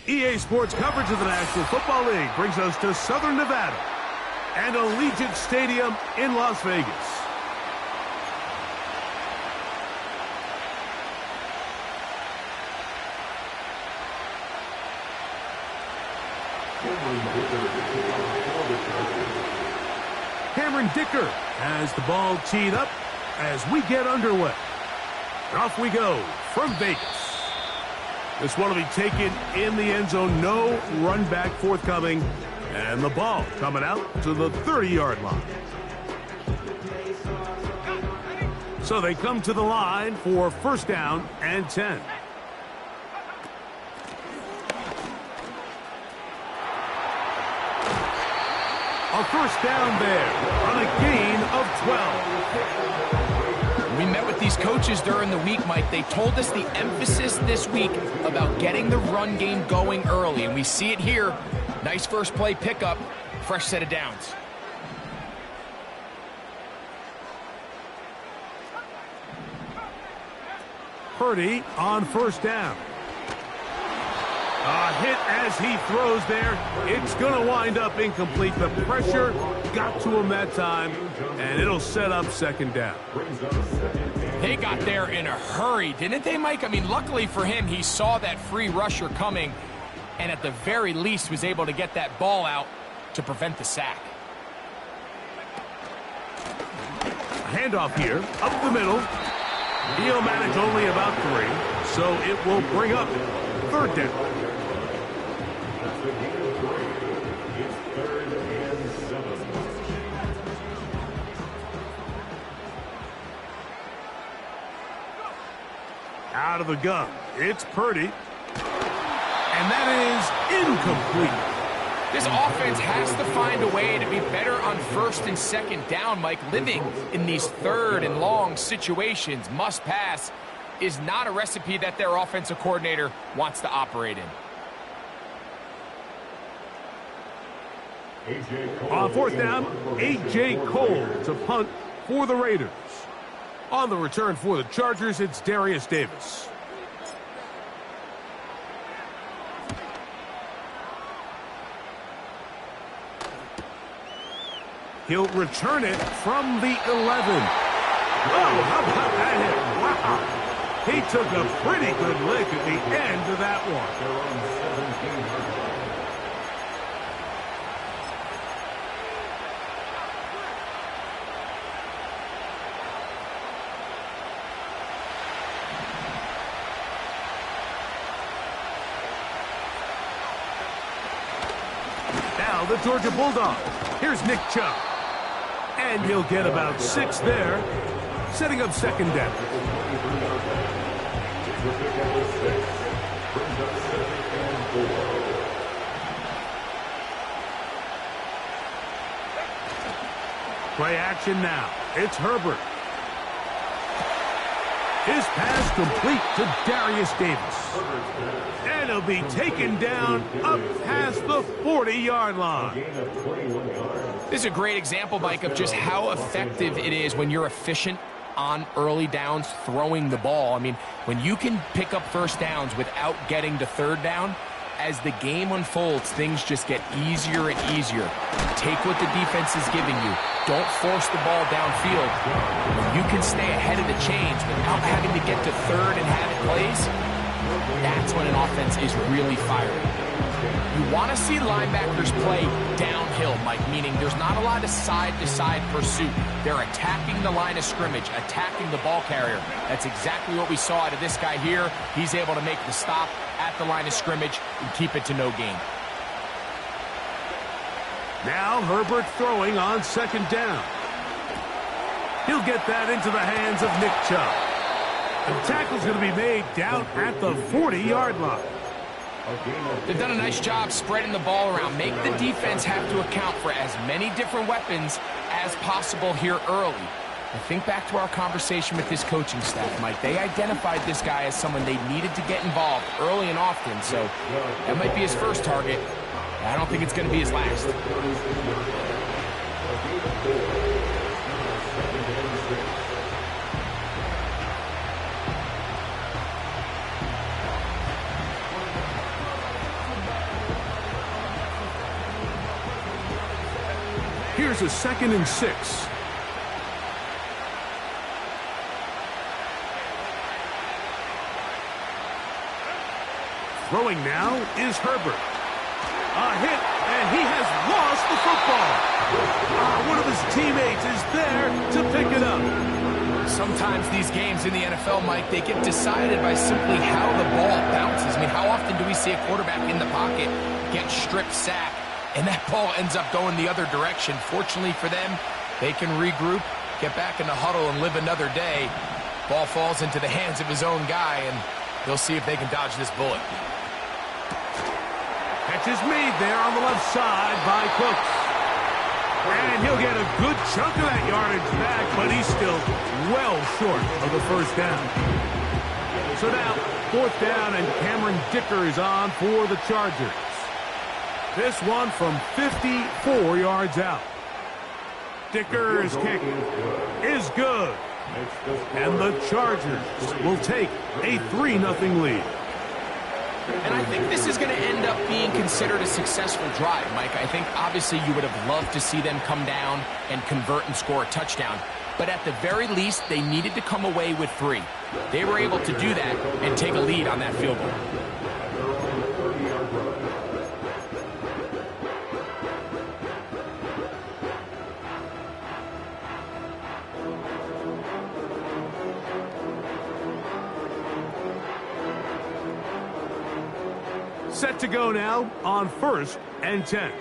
EA Sports coverage of the National Football League brings us to Southern Nevada and Allegiant Stadium in Las Vegas. Cameron Dicker has the ball teed up as we get underway. Off we go from Vegas. This one will be taken in the end zone. No run back forthcoming. And the ball coming out to the 30-yard line. So they come to the line for first down and 10. A first down there on a gain of 12. We met with these coaches during the week, Mike. They told us the emphasis this week about getting the run game going early, and we see it here. Nice first play pickup, fresh set of downs. Purdy on first down. A hit as he throws there. It's going to wind up incomplete. The pressure got to him that time, and it'll set up second down. They got there in a hurry, didn't they, Mike? I mean, luckily for him, he saw that free rusher coming, and at the very least was able to get that ball out to prevent the sack. A handoff here, up the middle. He'll manage only about 3, so it will bring up third down. Out of the gun, it's Purdy. And that is incomplete. This offense has to find a way to be better on first and second down, Mike. Living in these third and long situations, must pass, is not a recipe that their offensive coordinator wants to operate in. On fourth down, A.J. Cole to punt for the Raiders. On the return for the Chargers, it's Darius Davis. He'll return it from the 11. Oh, how about that hit? Wow. He took a pretty good lick at the end of that one. Now the Georgia Bulldogs. Here's Nick Chubb. And he'll get about 6 there, setting up second down. Play action now. It's Herbert. His pass complete to Darius Davis. And he'll be taken down up past the 40-yard line. This is a great example, Mike, of just how effective it is when you're efficient on early downs throwing the ball. I mean, when you can pick up first downs without getting to third down, as the game unfolds, things just get easier and easier. Take what the defense is giving you. Don't force the ball downfield. When you can stay ahead of the chains without having to get to third and have it plays, that's when an offense is really firing. You want to see linebackers play downhill, Mike, meaning there's not a lot of side-to-side pursuit. They're attacking the line of scrimmage, attacking the ball carrier. That's exactly what we saw out of this guy here. He's able to make the stop at the line of scrimmage and keep it to no gain. Now Herbert throwing on second down. He'll get that into the hands of Nick Chubb. The tackle's going to be made down at the 40-yard line. They've done a nice job spreading the ball around. Make the defense have to account for as many different weapons as possible here early. And think back to our conversation with this coaching staff, Mike. They identified this guy as someone they needed to get involved early and often. So that might be his first target. I don't think it's going to be his last. Here's a 2nd and 6. Throwing now is Herbert. A hit, and he has lost the football. One of his teammates is there to pick it up. Sometimes these games in the NFL, Mike, they get decided by simply how the ball bounces. I mean, how often do we see a quarterback in the pocket get strip sack, and that ball ends up going the other direction? Fortunately for them, they can regroup, get back in the huddle, and live another day. Ball falls into the hands of his own guy, and they'll see if they can dodge this bullet. Catch is made there on the left side by Cooks. And he'll get a good chunk of that yardage back, but he's still well short of the first down. So now, 4th down, and Cameron Dicker is on for the Chargers. This one from 54 yards out. Dicker's kick is good. And the Chargers will take a 3-0 lead. And I think this is going to end up being considered a successful drive, Mike. I think obviously you would have loved to see them come down and convert and score a touchdown. But at the very least, they needed to come away with 3. They were able to do that and take a lead on that field goal. Set to go now on 1st and 10.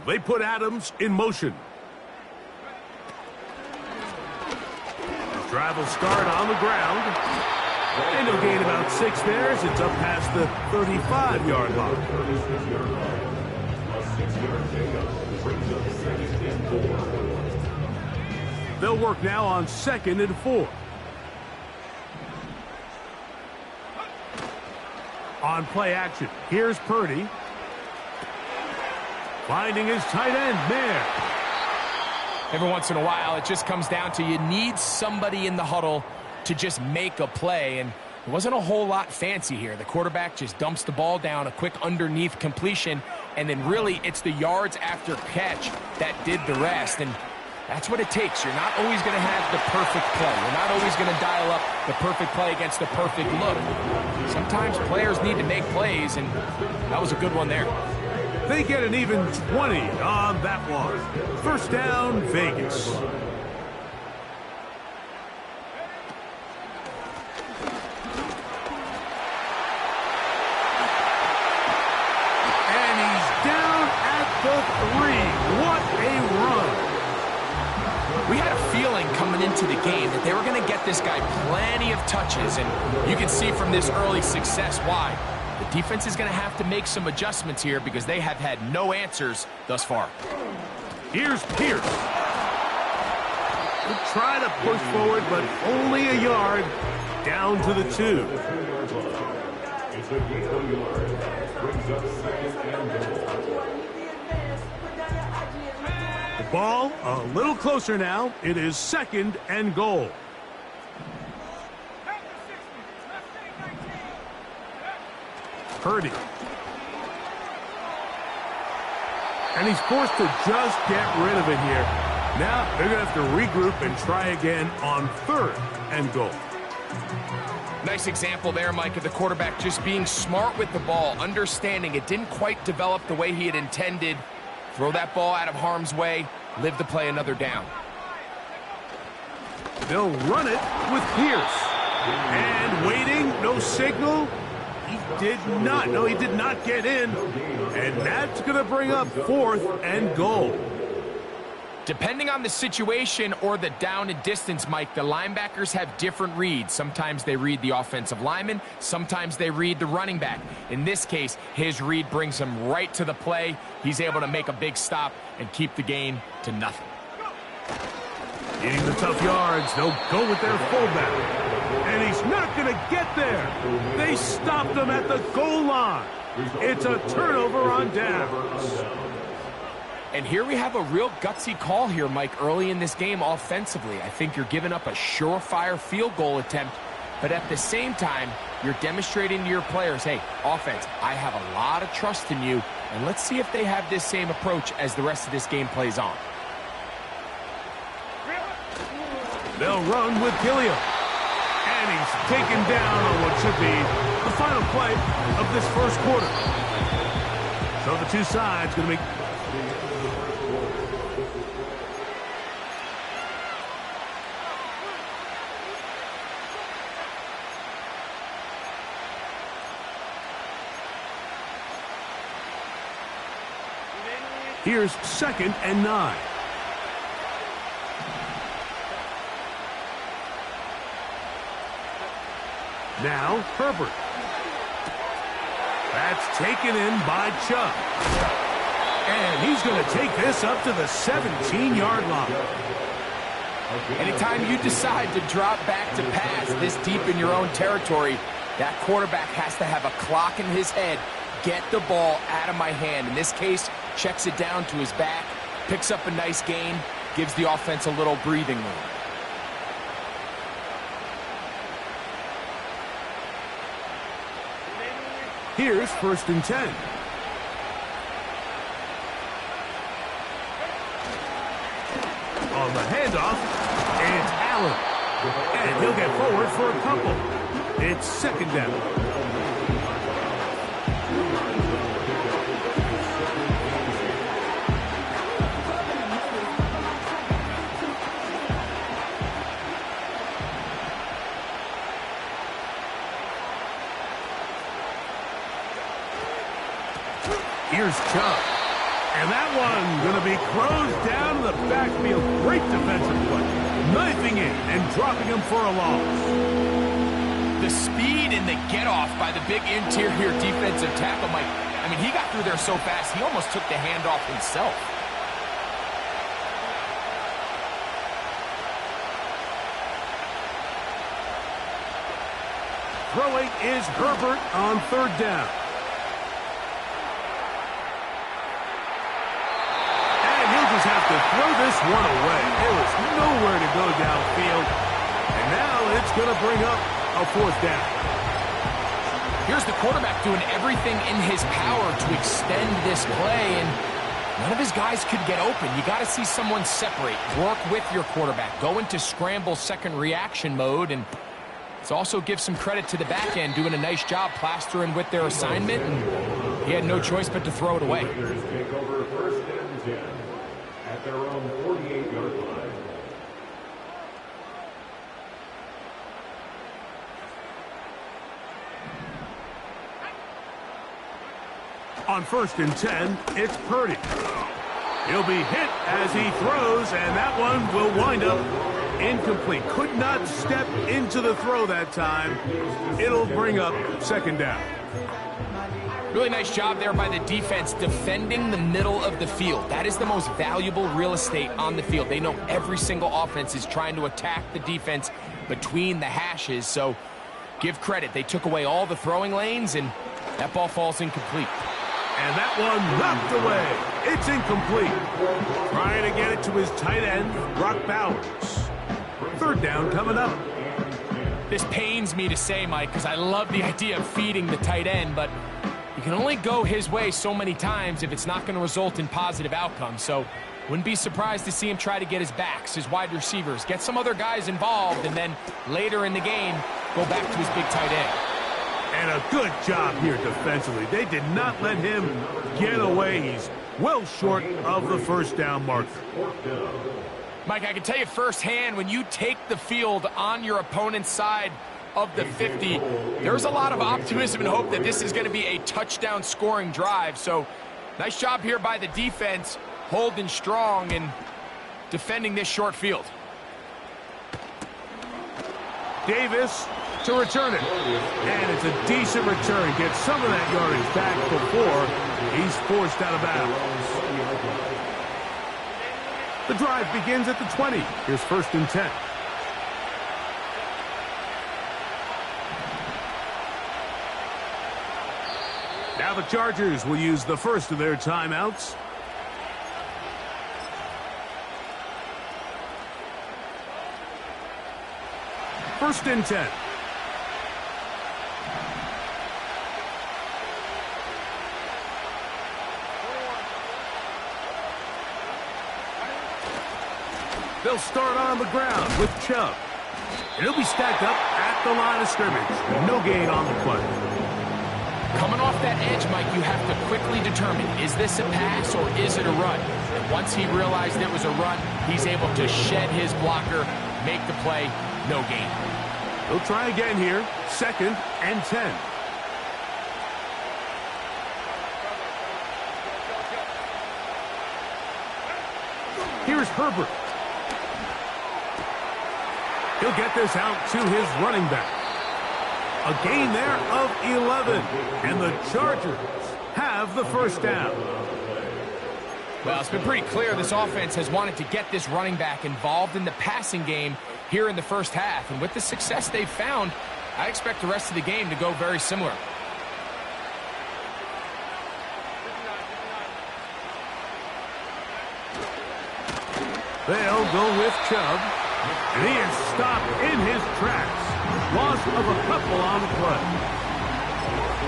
They put Adams in motion. The drive will start on the ground. And he'll gain about 6 there as it's up past the 35-yard line. They'll work now on 2nd and 4. On play action, here's Purdy. Finding his tight end, Mayer. Every once in a while, it just comes down to you need somebody in the huddle to just make a play, and it wasn't a whole lot fancy here. The quarterback just dumps the ball down, a quick underneath completion, and then really it's the yards after catch that did the rest, and that's what it takes. You're not always going to have the perfect play. You're not always going to dial up the perfect play against the perfect look. Sometimes players need to make plays, and that was a good one there. They get an even 20 on that one. 1st down, Vegas. And he's down at the 3. What a run. We had a feeling coming into the game that they were going to get this guy plenty of touches, and you can see from this early success why. The defense is going to have to make some adjustments here because they have had no answers thus far. Here's Pierce. He'll try to push forward, but only a yard down to the 2. The ball a little closer now. It is 2nd and goal. Purdy. And he's forced to just get rid of it here. Now they're going to have to regroup and try again on 3rd and goal. Nice example there, Mike, of the quarterback just being smart with the ball, understanding it didn't quite develop the way he had intended. Throw that ball out of harm's way, live to play another down. They'll run it with Pierce. And waiting, no signal. He did not. No, he did not get in. And that's going to bring up 4th and goal. Depending on the situation or the down and distance, Mike, the linebackers have different reads. Sometimes they read the offensive lineman. Sometimes they read the running back. In this case, his read brings him right to the play. He's able to make a big stop and keep the gain to nothing. Getting the tough yards, they'll go with their fullback. And he's not going to get there. They stopped him at the goal line. It's a turnover on downs. And here we have a real gutsy call here, Mike, early in this game offensively. I think you're giving up a surefire field goal attempt But at the same time, you're demonstrating to your players, hey, offense, I have a lot of trust in you, and let's see if they have this same approach as the rest of this game plays on. They'll run with Gilliam. And he's taken down on what should be the final play of this first quarter. So the two sides going to make... Here's 2nd and 9. Now, Herbert. That's taken in by Chubb. And he's going to take this up to the 17-yard line. Anytime you decide to drop back to pass this deep in your own territory, that quarterback has to have a clock in his head. Get the ball out of my hand. In this case, checks it down to his back, picks up a nice gain, gives the offense a little breathing room. Here's 1st and 10. On the handoff, it's Allen. And he'll get forward for a couple. It's 2nd down. Here's Chubb. And that one going to be closed down in the backfield. Great defensive play. Knifing in and dropping him for a loss. The speed and the get-off by the big interior defensive tackle, Mike. I mean, he got through there so fast, he almost took the handoff himself. Throwing is Herbert on 3rd down. Have to throw this one away. There was nowhere to go downfield. And now it's going to bring up a 4th down. Here's the quarterback doing everything in his power to extend this play, and none of his guys could get open. You got to see someone separate, work with your quarterback, go into scramble second reaction mode, and let's also give some credit to the back end doing a nice job plastering with their assignment, and he had no choice but to throw it away. Take over 1st and 10. At their own 48-yard line. On 1st and 10, it's Purdy. He'll be hit as he throws, and that one will wind up incomplete. Could not step into the throw that time. It'll bring up 2nd down. Really nice job there by the defense defending the middle of the field. That is the most valuable real estate on the field. They know every single offense is trying to attack the defense between the hashes, so give credit. They took away all the throwing lanes, and that ball falls incomplete. And that one knocked away. It's incomplete. Trying to get it to his tight end, Brock Bowers. 3rd down coming up. This pains me to say, Mike, because I love the idea of feeding the tight end, but you can only go his way so many times if it's not going to result in positive outcomes. So wouldn't be surprised to see him try to get his backs, his wide receivers, get some other guys involved, and then later in the game, go back to his big tight end. And a good job here defensively. They did not let him get away. He's well short of the 1st down marker. Mike, I can tell you firsthand, when you take the field on your opponent's side of the 50, there's a lot of optimism and hope that this is going to be a touchdown scoring drive. So nice job here by the defense, holding strong and defending this short field. Davis to return it. And it's a decent return. Gets some of that yardage back before he's forced out of bounds. The drive begins at the 20. Here's 1st and 10. Now the Chargers will use the first of their timeouts. First and 10. They'll start on the ground with Chubb. And he'll be stacked up at the line of scrimmage. No gain on the play. Coming off that edge, Mike, you have to quickly determine, is this a pass or is it a run? And once he realized it was a run, he's able to shed his blocker, make the play, no gain. He'll try again here, 2nd and 10. Here's Herbert. He'll get this out to his running back. A gain there of 11. And the Chargers have the first down. Well, it's been pretty clear this offense has wanted to get this running back involved in the passing game here in the first half. And with the success they've found, I expect the rest of the game to go very similar. They'll go with Chubb. And he is stopped in his tracks. Loss of a couple on the play.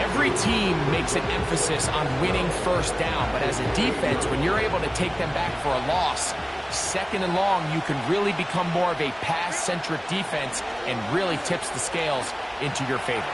Every team makes an emphasis on winning first down, but as a defense, when you're able to take them back for a loss, 2nd and long, you can really become more of a pass-centric defense and really tips the scales into your favor.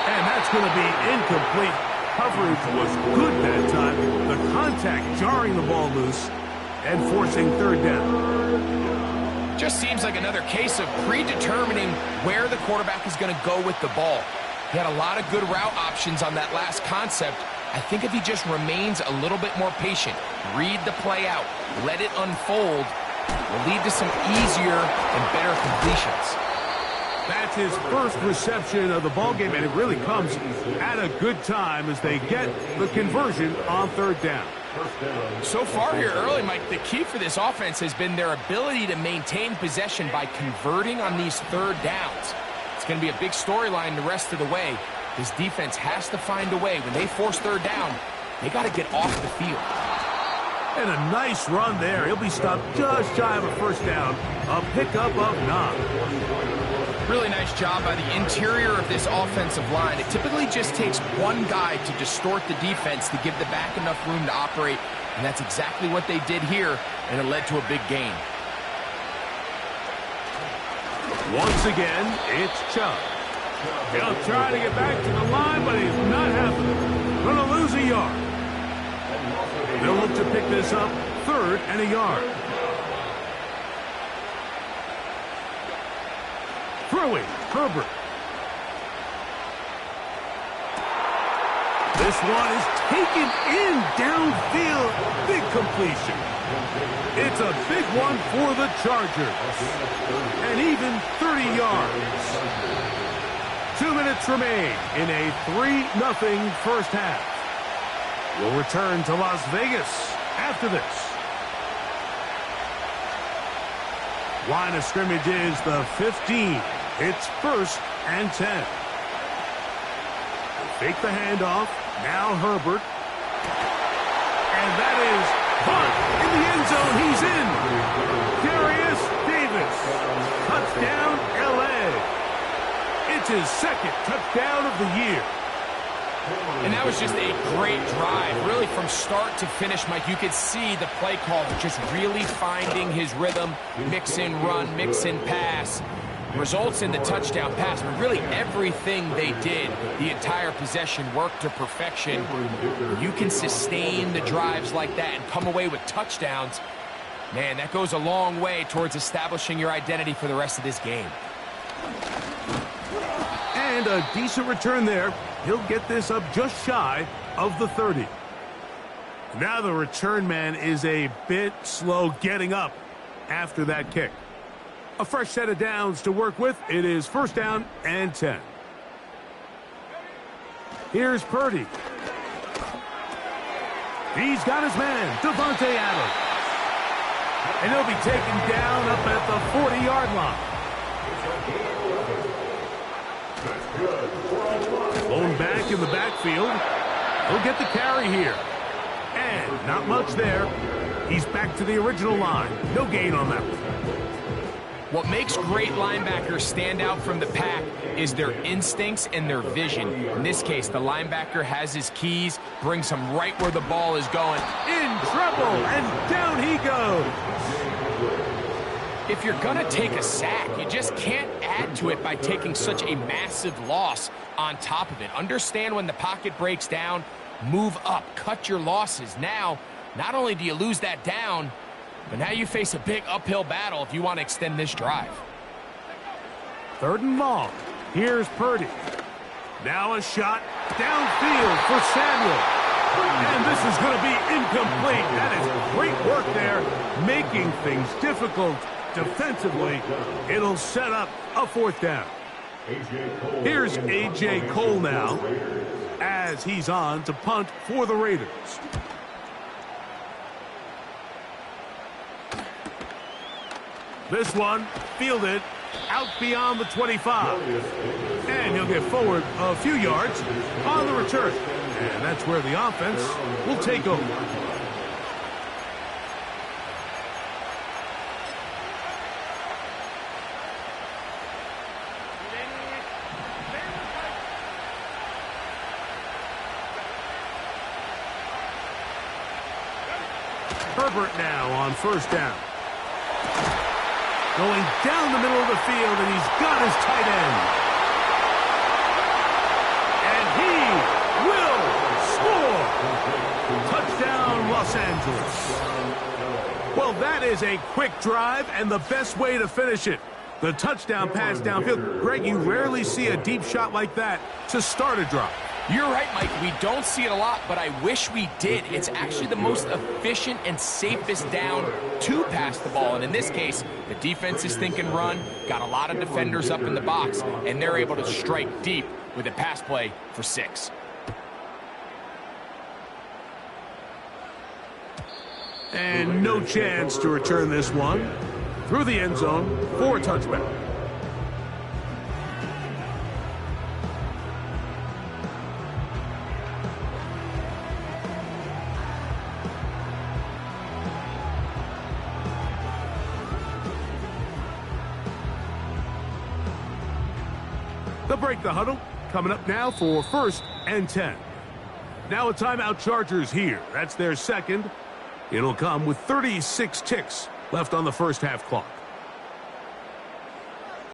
And that's going to be incomplete. Coverage was good that time. The contact jarring the ball loose and forcing 3rd down. Just seems like another case of predetermining where the quarterback is going to go with the ball. He had a lot of good route options on that last concept. I think if he just remains a little bit more patient, read the play out, let it unfold, will lead to some easier and better completions. That's his first reception of the ballgame, and it really comes at a good time as they get the conversion on 3rd down. So far here early, Mike, the key for this offense has been their ability to maintain possession by converting on these 3rd downs. It's going to be a big storyline the rest of the way. This defense has to find a way. When they force 3rd down, they got to get off the field. And a nice run there. He'll be stopped just shy of a first down. A pickup of 9. Really nice job by the interior of this offensive line. It typically just takes one guy to distort the defense to give the back enough room to operate, and that's exactly what they did here, and it led to a big gain. Once again, it's Chubb. He'll try to get back to the line, but he's not happening. Going to lose a yard. They'll look to pick this up, 3rd and a yard. Throwing, Herbert. This one is taken in downfield. Big completion. It's a big one for the Chargers. And even 30 yards. 2 minutes remain in a 3-0 first half. We'll return to Las Vegas after this. Line of scrimmage is the 15. It's 1st and 10. Fake the handoff. Now Herbert. And that is Hunt in the end zone. He's in. Darius Davis. Touchdown, L.A. It's his 2nd touchdown of the year. And that was just a great drive. Really from start to finish, Mike, you could see the play call just really finding his rhythm. Mix in run, mix in pass. Results in the touchdown pass. But really everything they did, the entire possession worked to perfection. You can sustain the drives like that and come away with touchdowns. Man, that goes a long way towards establishing your identity for the rest of this game. And a decent return there. He'll get this up just shy of the 30. Now the return man is a bit slow getting up after that kick. A fresh set of downs to work with. It is 1st down and 10. Here's Purdy. He's got his man, Devontae Adams. And he'll be taken down up at the 40-yard line. Blown back in the backfield. He'll get the carry here. And not much there. He's back to the original line. No gain on that one. What makes great linebackers stand out from the pack is their instincts and their vision. In this case, the linebacker has his keys, brings him right where the ball is going. In trouble, and down he goes. If you're going to take a sack, you just can't add to it by taking such a massive loss on top of it. Understand when the pocket breaks down, move up, cut your losses. Now, not only do you lose that down, but now you face a big uphill battle if you want to extend this drive. 3rd and long. Here's Purdy. Now a shot downfield for Samuel. And this is going to be incomplete. That is great work there, making things difficult defensively. It'll set up a 4th down. Here's A.J. Cole now as he's on to punt for the Raiders. This one fielded out beyond the 25. And he'll get forward a few yards on the return. And that's where the offense will take over. Herbert now on 1st down. Going down the middle of the field, and he's got his tight end. And he will score. Touchdown, Los Angeles. Well, that is a quick drive and the best way to finish it. The touchdown pass downfield. Greg, you rarely see a deep shot like that to start a drive. You're right, Mike. We don't see it a lot, but I wish we did. It's actually the most efficient and safest down to pass the ball. And in this case, the defense is thinking run, got a lot of defenders up in the box, and they're able to strike deep with a pass play for 6. And no chance to return this one through the end zone for a touchback. They'll break the huddle. Coming up now for 1st and 10. Now a timeout, Chargers here. That's their 2nd. It'll come with 36 ticks left on the 1st half clock.